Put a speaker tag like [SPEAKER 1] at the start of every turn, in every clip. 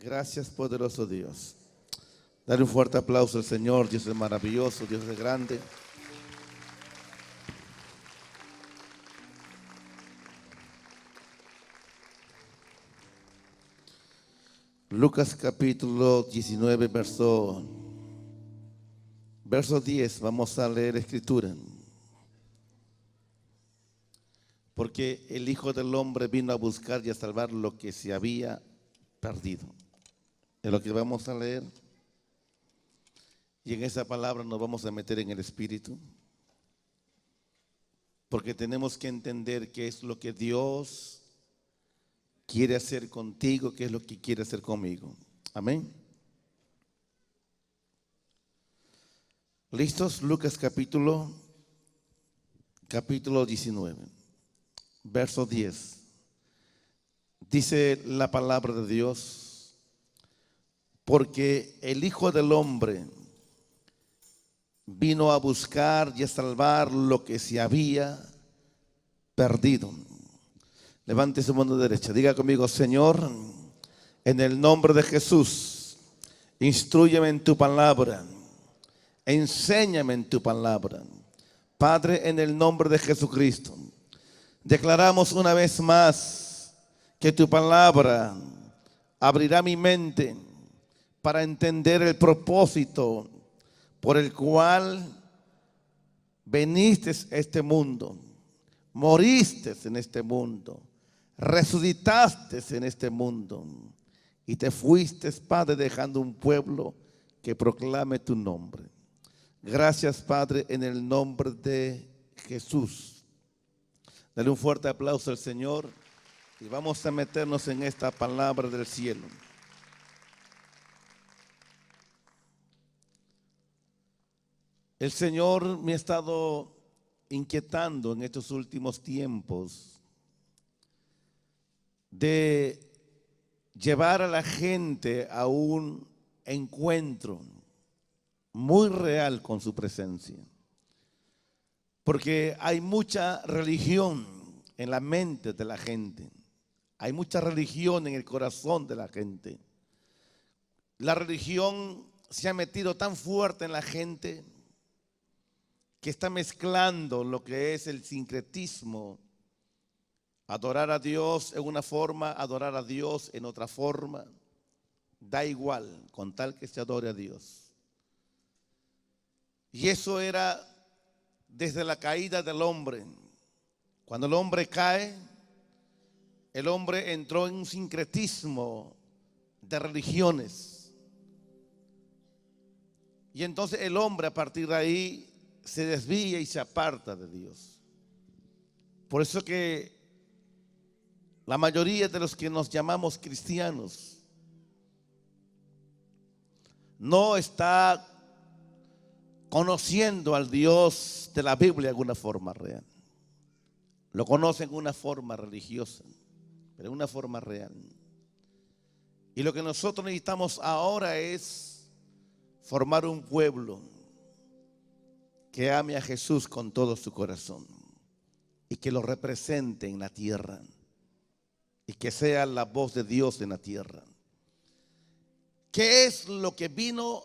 [SPEAKER 1] Gracias, poderoso Dios. Dale un fuerte aplauso al Señor. Dios es maravilloso, Dios es grande. Lucas capítulo 19, verso 10. Vamos a leer escritura. Porque el Hijo del Hombre vino a buscar y a salvar lo que se había perdido. Es lo que vamos a leer. Y en esa palabra nos vamos a meter en el Espíritu. Porque tenemos que entender qué es lo que Dios quiere hacer contigo, qué es lo que quiere hacer conmigo. Amén. ¿Listos? Lucas capítulo 19, verso 10. Dice la palabra de Dios: porque el Hijo del Hombre vino a buscar y a salvar lo que se había perdido. Levante su mano derecha. Diga conmigo: Señor, en el nombre de Jesús, instrúyeme en tu palabra. Enséñame en tu palabra. Padre, en el nombre de Jesucristo, declaramos una vez más que tu palabra abrirá mi mente para entender el propósito por el cual veniste a este mundo, moriste en este mundo, resucitaste en este mundo y te fuiste, Padre, dejando un pueblo que proclame tu nombre. Gracias, Padre, en el nombre de Jesús. Dale un fuerte aplauso al Señor y vamos a meternos en esta palabra del cielo. El Señor me ha estado inquietando en estos últimos tiempos de llevar a la gente a un encuentro muy real con su presencia. Porque hay mucha religión en la mente de la gente. Hay mucha religión en el corazón de la gente. La religión se ha metido tan fuerte en la gente que está mezclando lo que es el sincretismo. Adorar a Dios en una forma, adorar a Dios en otra forma. Da igual, con tal que se adore a Dios. Y eso era desde la caída del hombre. Cuando el hombre cae, el hombre entró en un sincretismo de religiones. Y entonces el hombre a partir de ahí se desvía y se aparta de Dios. Por eso que la mayoría de los que nos llamamos cristianos no está conociendo al Dios de la Biblia de alguna forma real. Lo conocen de una forma religiosa, pero de una forma real. Y lo que nosotros necesitamos ahora es formar un pueblo que ame a Jesús con todo su corazón y que lo represente en la tierra y que sea la voz de Dios en la tierra. ¿Qué es lo que vino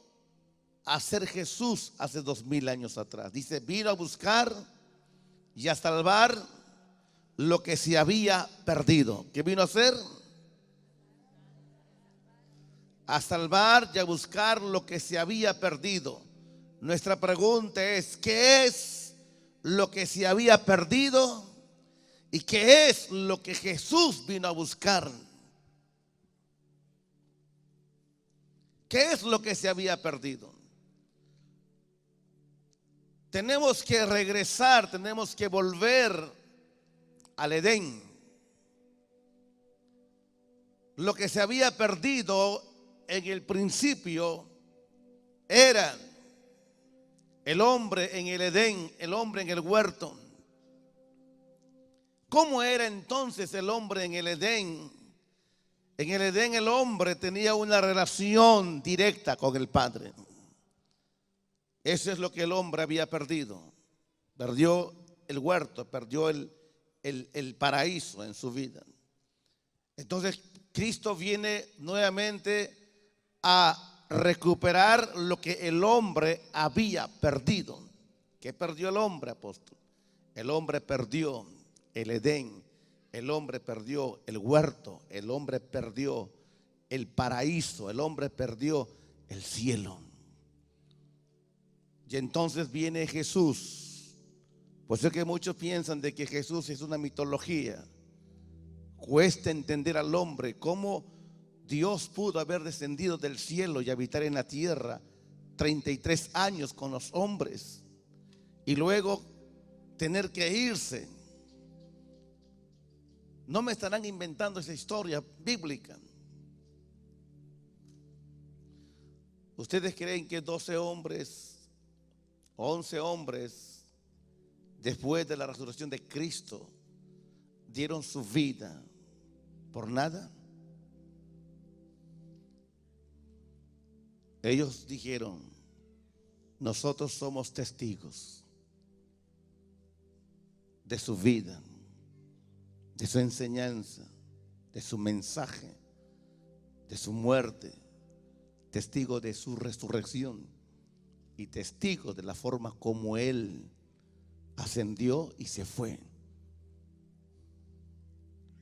[SPEAKER 1] a hacer Jesús hace 2000 años atrás? Dice, vino a buscar y a salvar lo que se había perdido. ¿Qué vino a hacer? A salvar y a buscar lo que se había perdido. Nuestra pregunta es, ¿qué es lo que se había perdido? ¿Y qué es lo que Jesús vino a buscar? ¿Qué es lo que se había perdido? Tenemos que regresar, tenemos que volver al Edén. Lo que se había perdido en el principio era el hombre en el Edén, el hombre en el huerto. ¿Cómo era entonces el hombre en el Edén? En el Edén el hombre tenía una relación directa con el Padre. Eso es lo que el hombre había perdido. Perdió el huerto, perdió el paraíso en su vida. Entonces, Cristo viene nuevamente a recuperar lo que el hombre había perdido. ¿Qué perdió el hombre, apóstol? El hombre perdió el Edén, el hombre perdió el huerto, el hombre perdió el paraíso, el hombre perdió el cielo. Y entonces viene Jesús. Por eso es que muchos piensan de que Jesús es una mitología. Cuesta entender al hombre cómo Dios pudo haber descendido del cielo y habitar en la tierra 33 años con los hombres y luego tener que irse. No me estarán inventando esa historia bíblica. ¿Ustedes creen que 12 hombres, 11 hombres, después de la resurrección de Cristo, dieron su vida por nada? Ellos dijeron: nosotros somos testigos de su vida, de su enseñanza, de su mensaje, de su muerte, testigo de su resurrección y testigo de la forma como Él ascendió y se fue.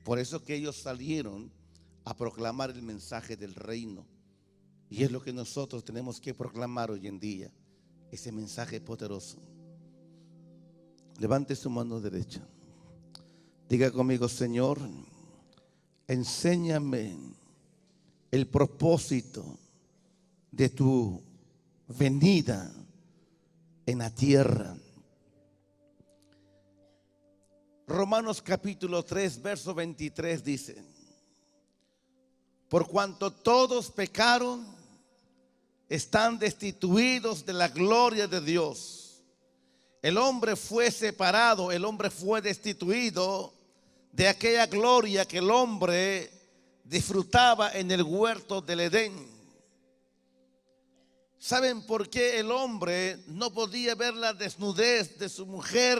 [SPEAKER 1] Por eso que ellos salieron a proclamar el mensaje del reino. Y es lo que nosotros tenemos que proclamar hoy en día, ese mensaje poderoso. Levante su mano derecha. Diga conmigo: Señor, enséñame el propósito de tu venida en la tierra. Romanos capítulo 3, verso 23 dice: por cuanto todos pecaron, están destituidos de la gloria de Dios. El hombre fue separado, el hombre fue destituido de aquella gloria que el hombre disfrutaba en el huerto del Edén. ¿Saben por qué el hombre no podía ver la desnudez de su mujer,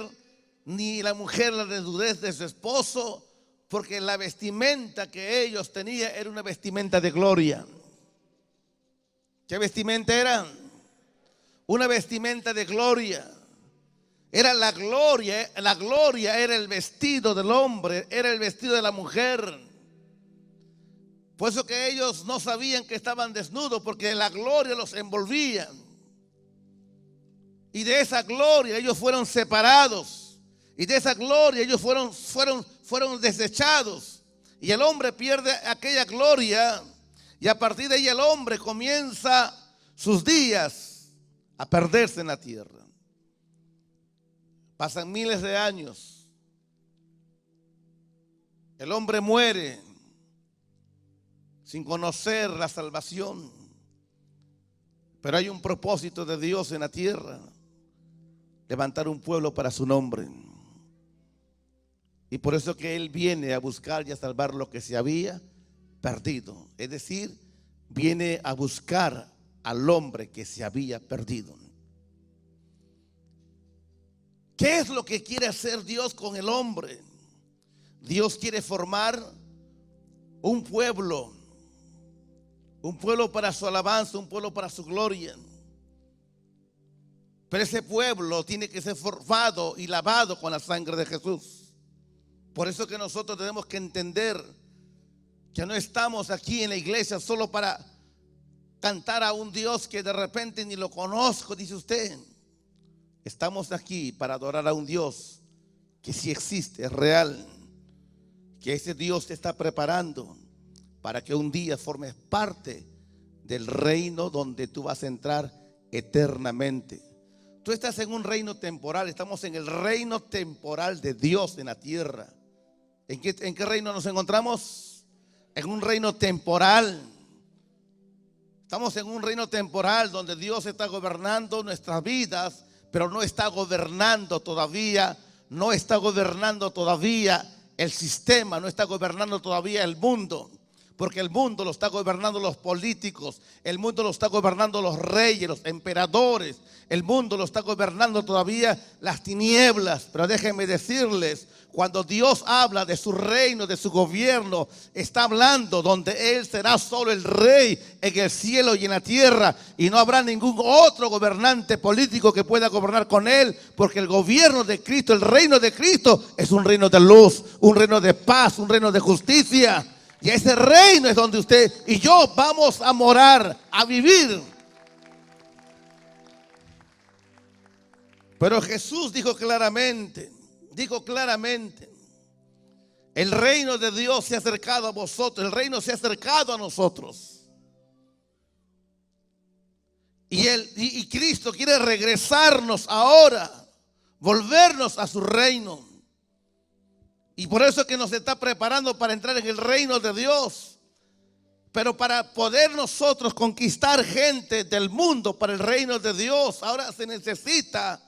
[SPEAKER 1] ni la mujer la desnudez de su esposo? Porque la vestimenta que ellos tenían era una vestimenta de gloria. ¿Qué vestimenta era? Una vestimenta de gloria. Era la gloria era el vestido del hombre, era el vestido de la mujer. Por eso que ellos no sabían que estaban desnudos, porque la gloria los envolvía. Y de esa gloria ellos fueron separados. Y de esa gloria ellos fueron desechados. Y el hombre pierde aquella gloria. Y a partir de ahí el hombre comienza sus días a perderse en la tierra. Pasan miles de años. El hombre muere sin conocer la salvación. Pero hay un propósito de Dios en la tierra: levantar un pueblo para su nombre. Y por eso que Él viene a buscar y a salvar lo que se había perdido. Es decir, viene a buscar al hombre que se había perdido. ¿Qué es lo que quiere hacer Dios con el hombre? Dios quiere formar un pueblo para su alabanza, un pueblo para su gloria. Pero ese pueblo tiene que ser formado y lavado con la sangre de Jesús. Por eso que nosotros tenemos que entender que no estamos aquí en la iglesia solo para cantar a un Dios que de repente ni lo conozco, dice usted. Estamos aquí para adorar a un Dios que sí existe, es real. Que ese Dios te está preparando para que un día formes parte del reino donde tú vas a entrar eternamente. Tú estás en un reino temporal, estamos en el reino temporal de Dios en la tierra. ¿En qué reino nos encontramos? En un reino temporal. Estamos en un reino temporal donde Dios está gobernando nuestras vidas, pero no está gobernando todavía, no está gobernando todavía el sistema, no está gobernando todavía el mundo. porque el mundo lo está gobernando los políticos, el mundo lo está gobernando los reyes, los emperadores, el mundo lo está gobernando todavía las tinieblas. Pero déjenme decirles, cuando Dios habla de su reino, de su gobierno, está hablando donde Él será solo el rey en el cielo y en la tierra, y no habrá ningún otro gobernante político que pueda gobernar con Él, porque el gobierno de Cristo, el reino de Cristo es un reino de luz, un reino de paz, un reino de justicia. Y ese reino es donde usted y yo vamos a morar, a vivir. Pero Jesús dijo claramente, el reino de Dios se ha acercado a vosotros, el reino se ha acercado a nosotros. Y Cristo quiere regresarnos ahora, volvernos a su reino. Y por eso es que nos está preparando para entrar en el reino de Dios. Pero para poder nosotros conquistar gente del mundo para el reino de Dios, ahora se necesita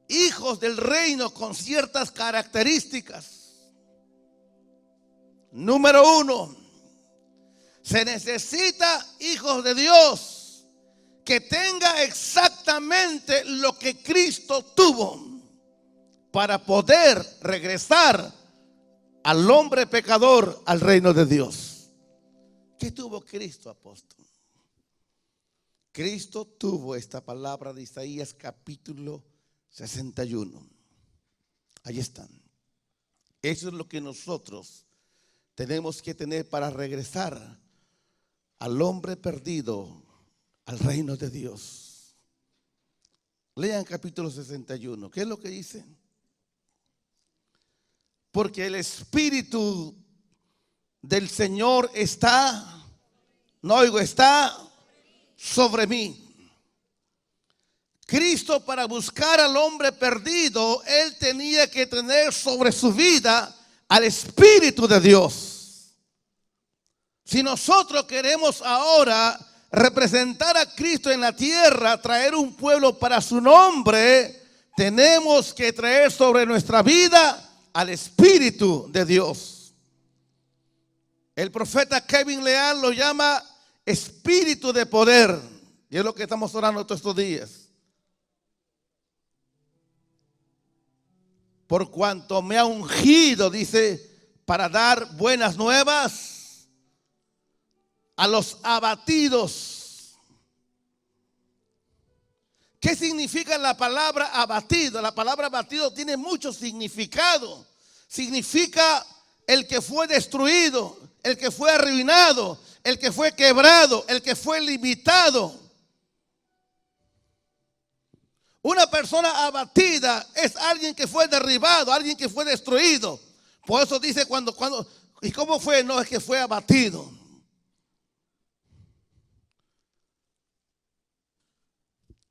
[SPEAKER 1] hijos del reino con ciertas características. Número 1, se necesita hijos de Dios que tenga exactamente lo que Cristo tuvo, para poder regresar al hombre pecador al reino de Dios. ¿Qué tuvo Cristo, apóstol? Cristo tuvo esta palabra de Isaías capítulo 61. Ahí están. Eso es lo que nosotros tenemos que tener para regresar al hombre perdido al reino de Dios. Lean capítulo 61. ¿Qué es lo que dice? Porque el Espíritu del Señor está sobre mí. Cristo, para buscar al hombre perdido, Él tenía que tener sobre su vida al Espíritu de Dios. Si nosotros queremos ahora representar a Cristo en la tierra, traer un pueblo para su nombre, tenemos que traer sobre nuestra vida al Espíritu de Dios. El profeta Kevin Leal lo llama espíritu de poder, y es lo que estamos orando todos estos días. Por cuanto me ha ungido, dice, para dar buenas nuevas a los abatidos. ¿Qué significa la palabra abatido? La palabra abatido tiene mucho significado. Significa el que fue destruido, el que fue arruinado, el que fue quebrado, el que fue limitado. Una persona abatida es alguien que fue derribado, alguien que fue destruido. Por eso dice ¿y cómo fue? No, es que fue abatido.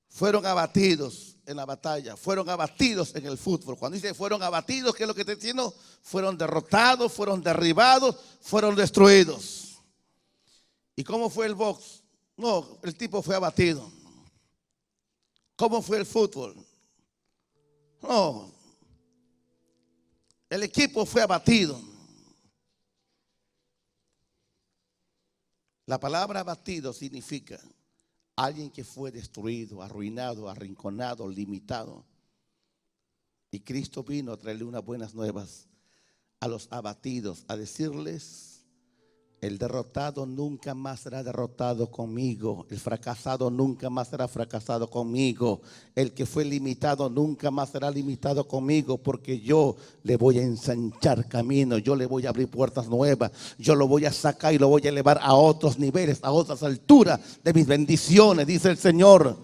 [SPEAKER 1] Fueron abatidos en la batalla, fueron abatidos en el fútbol. Cuando dice fueron abatidos, ¿qué es lo que está diciendo? Fueron derrotados, fueron derribados, fueron destruidos. ¿Y cómo fue el box? No, el tipo fue abatido. ¿Cómo fue el fútbol? No, el equipo fue abatido. La palabra abatido significa alguien que fue destruido, arruinado, arrinconado, limitado. Y Cristo vino a traerle unas buenas nuevas a los abatidos, a decirles: el derrotado nunca más será derrotado conmigo. El fracasado nunca más será fracasado conmigo. El que fue limitado nunca más será limitado conmigo, porque yo le voy a ensanchar camino. Yo le voy a abrir puertas nuevas. Yo lo voy a sacar y lo voy a elevar a otros niveles, a otras alturas de mis bendiciones, dice el Señor.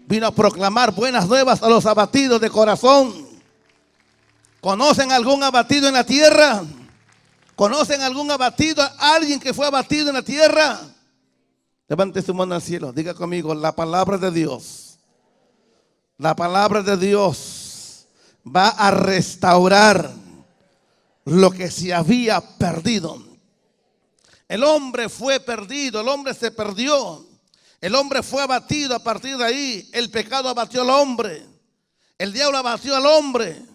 [SPEAKER 1] Vino a proclamar buenas nuevas a los abatidos de corazón. ¿Conocen algún abatido en la tierra? ¿Conocen algún abatido? ¿Alguien que fue abatido en la tierra? Levante su mano al cielo. Diga conmigo: la palabra de Dios. La palabra de Dios va a restaurar lo que se había perdido. El hombre fue perdido, el hombre se perdió. El hombre fue abatido. A partir de ahí el pecado abatió al hombre. El diablo abatió al hombre.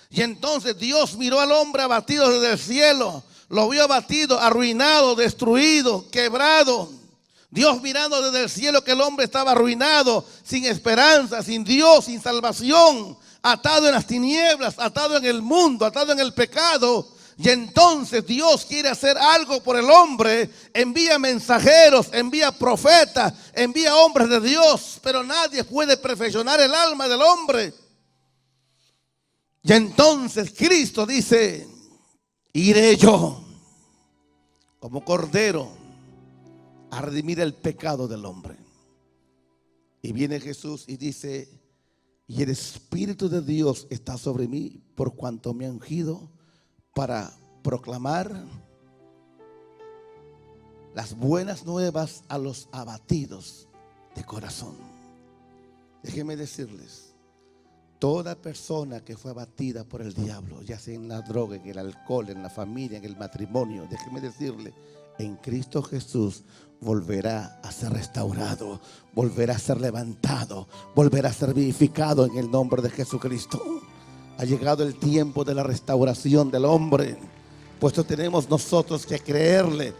[SPEAKER 1] Y entonces Dios miró al hombre abatido desde el cielo. Lo vio abatido, arruinado, destruido, quebrado. Dios mirando desde el cielo que el hombre estaba arruinado, sin esperanza, sin Dios, sin salvación, atado en las tinieblas, atado en el mundo, atado en el pecado. Y entonces Dios quiere hacer algo por el hombre. Envía mensajeros, envía profetas, envía hombres de Dios, pero nadie puede perfeccionar el alma del hombre. Y entonces Cristo dice: iré yo como cordero a redimir el pecado del hombre. Y viene Jesús y dice: y el Espíritu de Dios está sobre mí, por cuanto me ha ungido para proclamar las buenas nuevas a los abatidos de corazón. Déjenme decirles, toda persona que fue abatida por el diablo, ya sea en la droga, en el alcohol, en la familia, en el matrimonio, déjenme decirle, en Cristo Jesús volverá a ser restaurado, volverá a ser levantado, volverá a ser vivificado en el nombre de Jesucristo. Ha llegado el tiempo de la restauración del hombre. Puesto tenemos nosotros que creerle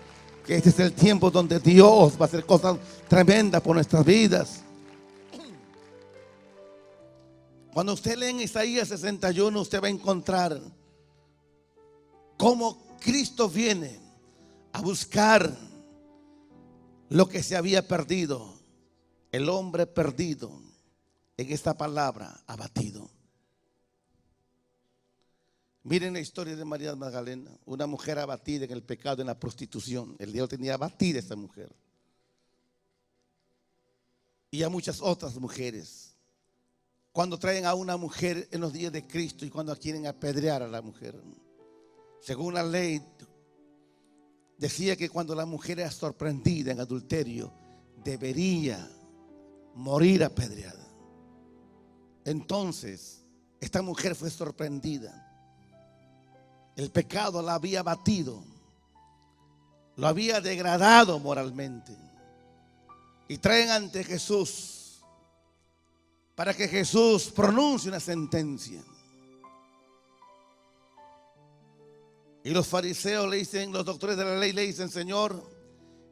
[SPEAKER 1] que este es el tiempo donde Dios va a hacer cosas tremendas por nuestras vidas. Cuando usted lee en Isaías 61, usted va a encontrar cómo Cristo viene a buscar lo que se había perdido. El hombre perdido, en esta palabra, abatido. Miren la historia de María Magdalena, una mujer abatida en el pecado, en la prostitución. El diablo tenía abatida a esa mujer. Y a muchas otras mujeres. Cuando traen a una mujer en los días de Cristo y cuando quieren apedrear a la mujer, según la ley, decía que cuando la mujer era sorprendida en adulterio, debería morir apedreada. Entonces, esta mujer fue sorprendida. El pecado la había abatido, lo había degradado moralmente. Y traen ante Jesús para que Jesús pronuncie una sentencia. Y los fariseos le dicen, los doctores de la ley le dicen: Señor,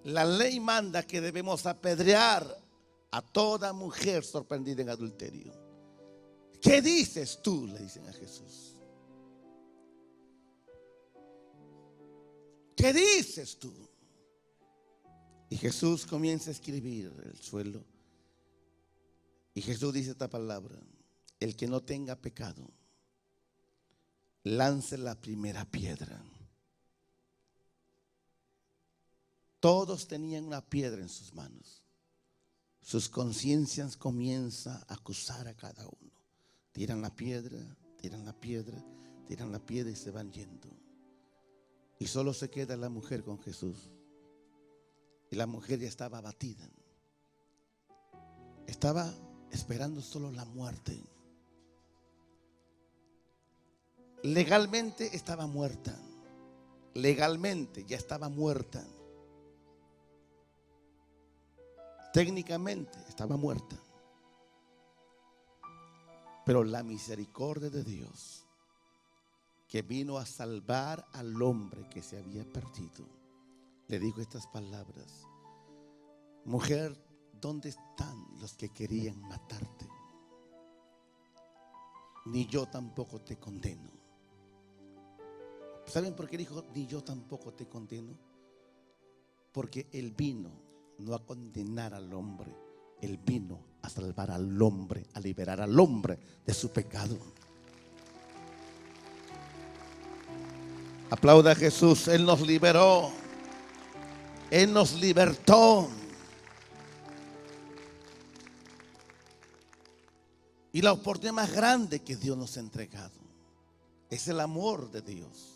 [SPEAKER 1] la ley manda que debemos apedrear a toda mujer sorprendida en adulterio. ¿Qué dices tú?, le dicen a Jesús. ¿Qué dices tú? Y Jesús comienza a escribir el suelo. Y Jesús dice esta palabra: el que no tenga pecado, lance la primera piedra. Todos tenían una piedra en sus manos. Sus conciencias comienzan a acusar a cada uno. Tiran la piedra, tiran la piedra, tiran la piedra y se van yendo. Y solo se queda la mujer con Jesús. Y la mujer ya estaba abatida. Estaba esperando solo la muerte. Legalmente estaba muerta. Legalmente ya estaba muerta. Técnicamente estaba muerta. Pero la misericordia de Dios, que vino a salvar al hombre que se había perdido, le dijo estas palabras: mujer, ¿dónde están los que querían matarte? Ni yo tampoco te condeno. ¿Saben por qué dijo ni yo tampoco te condeno? Porque Él vino no a condenar al hombre, Él vino a salvar al hombre, a liberar al hombre de su pecado. Aplauda a Jesús. Él nos liberó, Él nos libertó. Y la oportunidad más grande que Dios nos ha entregado es el amor de Dios.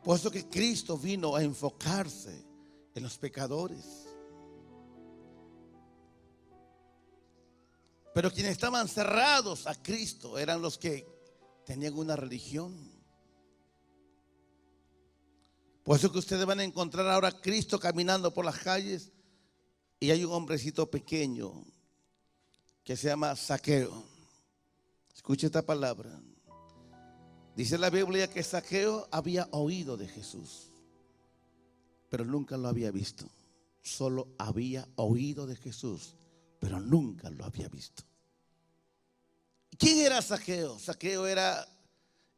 [SPEAKER 1] Por eso que Cristo vino a enfocarse en los pecadores. Pero quienes estaban cerrados a Cristo eran los que tenían una religión. Por eso que ustedes van a encontrar ahora a Cristo caminando por las calles y hay un hombrecito pequeño que se llama Zaqueo. Escuche esta palabra. Dice la Biblia que Zaqueo había oído de Jesús, pero nunca lo había visto. Solo había oído de Jesús, pero nunca lo había visto. ¿Quién era Zaqueo? Zaqueo era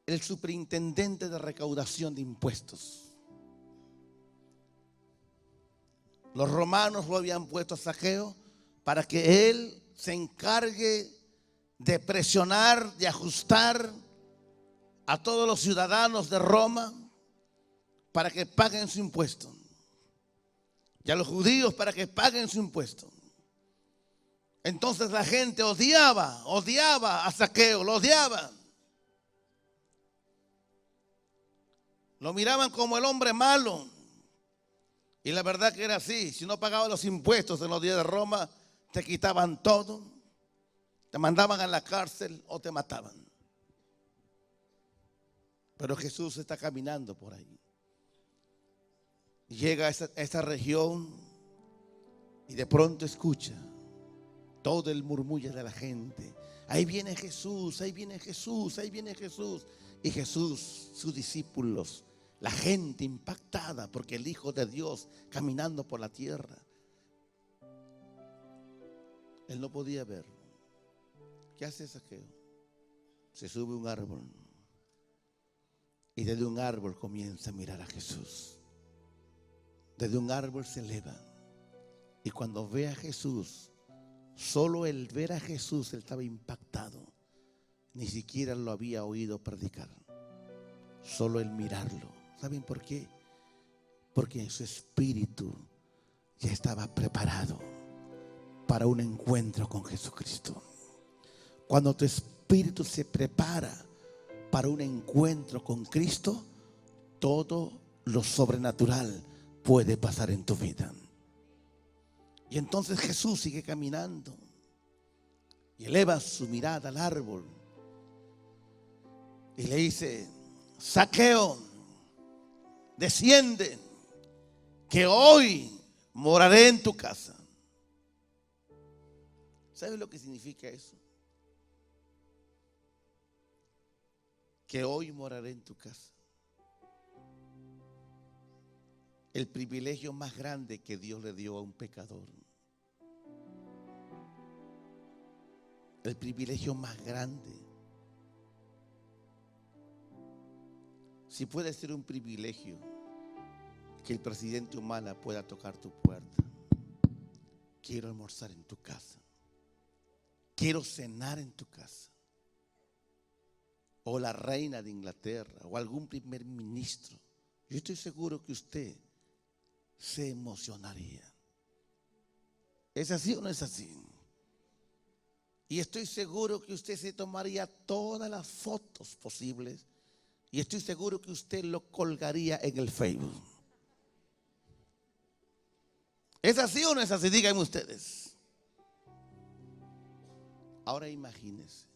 [SPEAKER 1] el superintendente de recaudación de impuestos. Los romanos lo habían puesto a Zaqueo para que él se encargue de presionar, de ajustar a todos los ciudadanos de Roma para que paguen su impuesto, y a los judíos para que paguen su impuesto. Entonces la gente odiaba a Zaqueo, lo odiaba. Lo miraban como el hombre malo. Y la verdad que era así. Si no pagabas los impuestos en los días de Roma, te quitaban todo, te mandaban a la cárcel o te mataban. Pero Jesús está caminando por ahí. Llega a esta región y de pronto escucha todo el murmullo de la gente. Ahí viene Jesús, ahí viene Jesús, ahí viene Jesús. Y Jesús, sus discípulos, la gente impactada porque el Hijo de Dios caminando por la tierra. Él no podía ver. ¿Qué hace Zaqueo? Se sube a un árbol y desde un árbol comienza a mirar a Jesús. Desde un árbol se eleva y cuando ve a Jesús, solo el ver a Jesús, él estaba impactado. Ni siquiera lo había oído predicar. Solo el mirarlo. ¿Saben por qué? Porque en su espíritu ya estaba preparado para un encuentro con Jesucristo. Cuando tu espíritu se prepara para un encuentro con Cristo, todo lo sobrenatural puede pasar en tu vida. Y entonces Jesús sigue caminando y eleva su mirada al árbol y le dice: Zaqueo, desciende, que hoy moraré en tu casa. ¿Sabes lo que significa eso? Que hoy moraré en tu casa. El privilegio más grande que Dios le dio a un pecador. El privilegio más grande. Si puede ser un privilegio que el presidente Humala pueda tocar tu puerta. Quiero almorzar en tu casa. Quiero cenar en tu casa. O la reina de Inglaterra o algún primer ministro. Yo estoy seguro que usted se emocionaría. ¿Es así o no es así? Y estoy seguro que usted se tomaría todas las fotos posibles. Y estoy seguro que usted lo colgaría en el Facebook. ¿Es así o no es así? Díganme ustedes. Ahora imagínense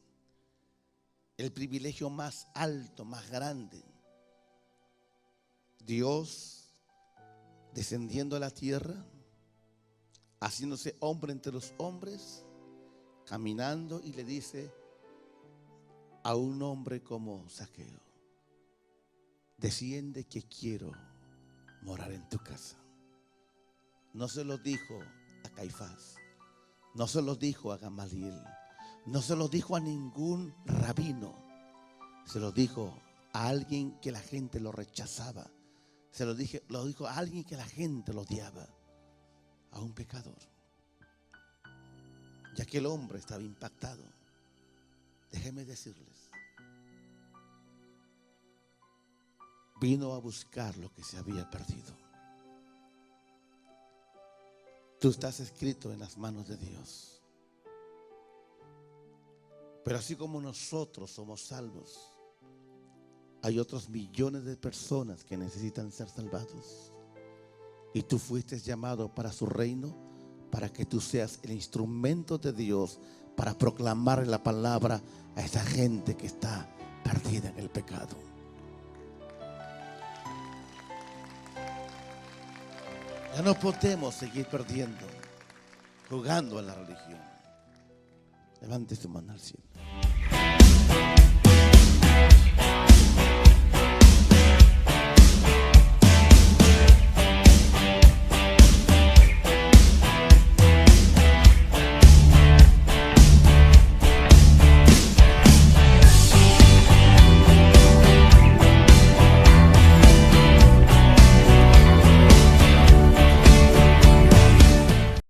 [SPEAKER 1] el privilegio más alto, más grande. Dios descendiendo a la tierra, haciéndose hombre entre los hombres, caminando y le dice a un hombre como Zaqueo: desciende que quiero morar en tu casa. No se lo dijo a Caifás, no se lo dijo a Gamaliel, no se lo dijo a ningún rabino, se lo dijo a alguien que la gente lo rechazaba, lo dijo a alguien que la gente lo odiaba, a un pecador. Y aquel hombre estaba impactado. Déjenme decirles, vino a buscar lo que se había perdido. Tú estás escrito en las manos de Dios. Pero así como nosotros somos salvos, hay otros millones de personas que necesitan ser salvados. Y tú fuiste llamado para su reino, para que tú seas el instrumento de Dios para proclamar la palabra a esa gente que está perdida en el pecado. Ya no podemos seguir perdiendo, jugando a la religión. Levante su mano al cielo.